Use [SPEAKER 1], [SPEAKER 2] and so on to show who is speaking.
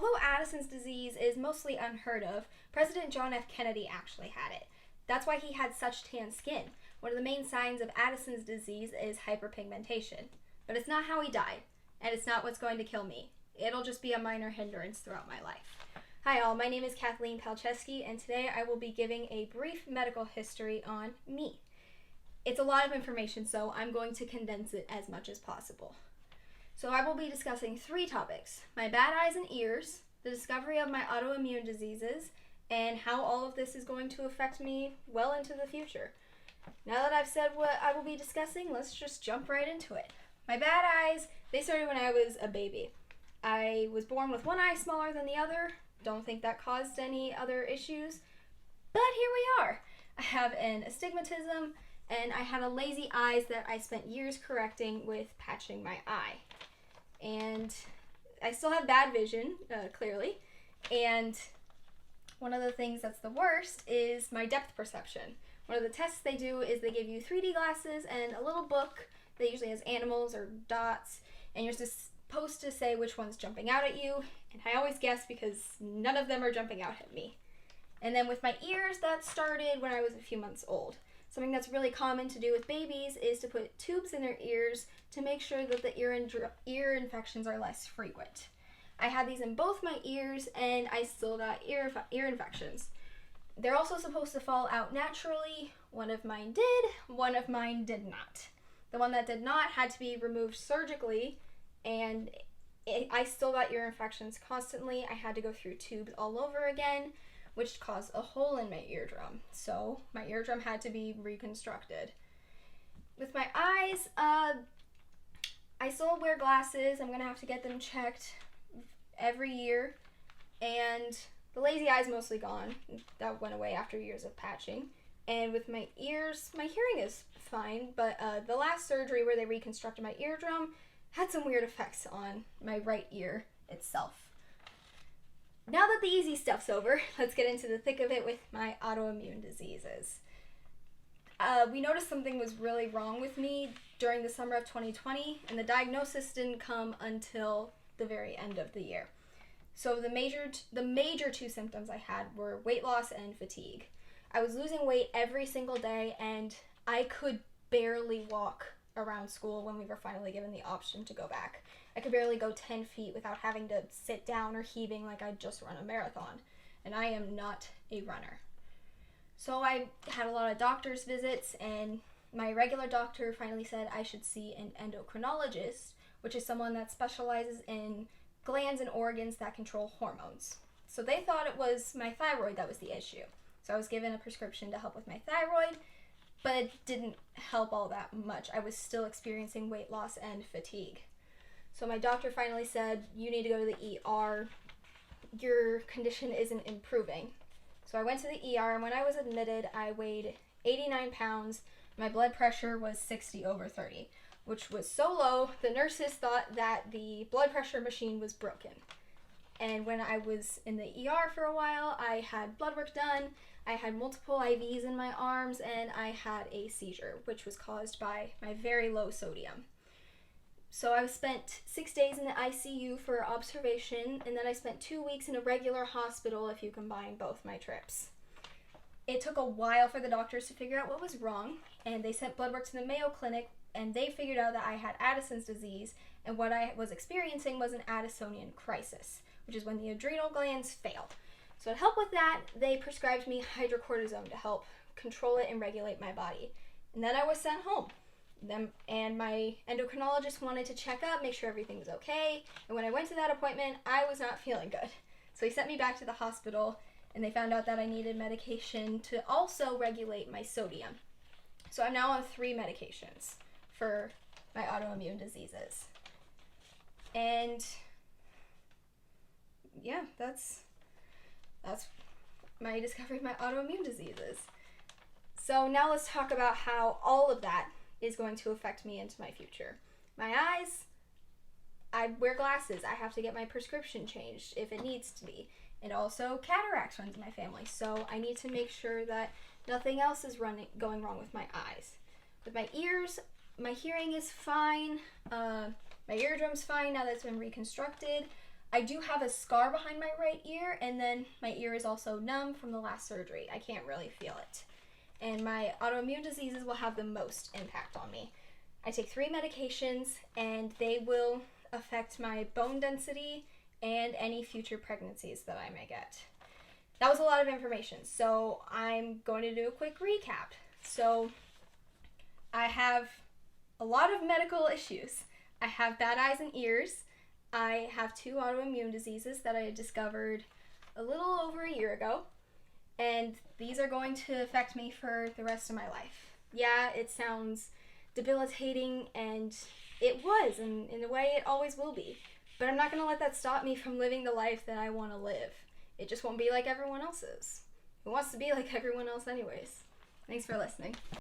[SPEAKER 1] although Addison's disease is mostly unheard of, President John F. Kennedy actually had it. That's why he had such tan skin. One of the main signs of Addison's disease is hyperpigmentation. But it's not how he died, and it's not what's going to kill me. It'll just be a minor hindrance throughout my life. Hi all, my name is Kathleen Palczewski, and today I will be giving a brief medical history on me. It's a lot of information, so I'm going to condense it as much as possible. So I will be discussing 3 topics: my bad eyes and ears, the discovery of my autoimmune diseases, and how all of this is going to affect me well into the future. Now that I've said what I will be discussing, let's just jump right into it. My bad eyes, they started when I was a baby. I was born with one eye smaller than the other. Don't think that caused any other issues, but here we are. I have an astigmatism, and I had a lazy eyes that I spent years correcting with patching my eye. And I still have bad vision, clearly, and one of the things that's the worst is my depth perception. One of the tests they do is they give you 3D glasses and a little book that usually has animals or dots, and you're supposed to say which one's jumping out at you, and I always guess because none of them are jumping out at me. And then with my ears, that started when I was a few months old. Something that's really common to do with babies is to put tubes in their ears to make sure that the ear infections are less frequent. I had these in both my ears, and I still got ear infections. They're also supposed to fall out naturally. One of mine did, one of mine did not. The one that did not had to be removed surgically, and I still got ear infections constantly. I had to go through tubes all over again, which caused a hole in my eardrum. So my eardrum had to be reconstructed. With my eyes, I still wear glasses. I'm gonna have to get them checked every year. And the lazy eye's mostly gone. That went away after years of patching. And with my ears, my hearing is fine, but the last surgery where they reconstructed my eardrum had some weird effects on my right ear itself. Now that the easy stuff's over, let's get into the thick of it with my autoimmune diseases. We noticed something was really wrong with me during the summer of 2020, and the diagnosis didn't come until the very end of the year. So the major 2 symptoms I had were weight loss and fatigue. I was losing weight every single day, and I could barely walk around school when we were finally given the option to go back. I could barely go 10 feet without having to sit down or heaving like I'd just run a marathon, and I am not a runner. So I had a lot of doctor's visits, and my regular doctor finally said I should see an endocrinologist, which is someone that specializes in glands and organs that control hormones. So they thought it was my thyroid that was the issue. So I was given a prescription to help with my thyroid, but it didn't help all that much. I was still experiencing weight loss and fatigue. So my doctor finally said, you need to go to the ER. Your condition isn't improving. So I went to the ER, and when I was admitted, I weighed 89 pounds. My blood pressure was 60/30, which was so low, the nurses thought that the blood pressure machine was broken. And when I was in the ER for a while, I had blood work done, I had multiple IVs in my arms, and I had a seizure, which was caused by my very low sodium. So I spent 6 days in the ICU for observation, and then I spent 2 weeks in a regular hospital if you combine both my trips. It took a while for the doctors to figure out what was wrong, and they sent blood work to the Mayo Clinic, and they figured out that I had Addison's disease, and what I was experiencing was an Addisonian crisis, which is when the adrenal glands fail. So to help with that, they prescribed me hydrocortisone to help control it and regulate my body. And then I was sent home. And my endocrinologist wanted to check up, make sure everything was okay. And when I went to that appointment, I was not feeling good. So he sent me back to the hospital, and they found out that I needed medication to also regulate my sodium. So I'm now on 3 medications for my autoimmune diseases. And yeah, that's my discovery of my autoimmune diseases. So now let's talk about how all of that is going to affect me into my future. My eyes, I wear glasses. I have to get my prescription changed if it needs to be. And also cataracts runs in my family, so I need to make sure that nothing else is going wrong with my eyes. With my ears, my hearing is fine. My eardrum's fine now that it's been reconstructed. I do have a scar behind my right ear, and then my ear is also numb from the last surgery. I can't really feel it. And my autoimmune diseases will have the most impact on me. I take 3 medications, and they will affect my bone density and any future pregnancies that I may get. That was a lot of information, so I'm going to do a quick recap. So I have a lot of medical issues. I have bad eyes and ears. I have 2 autoimmune diseases that I discovered a little over a year ago, and these are going to affect me for the rest of my life. Yeah, it sounds debilitating, and it was, and in a way it always will be, but I'm not going to let that stop me from living the life that I want to live. It just won't be like everyone else's. Who wants to be like everyone else anyways? Thanks for listening.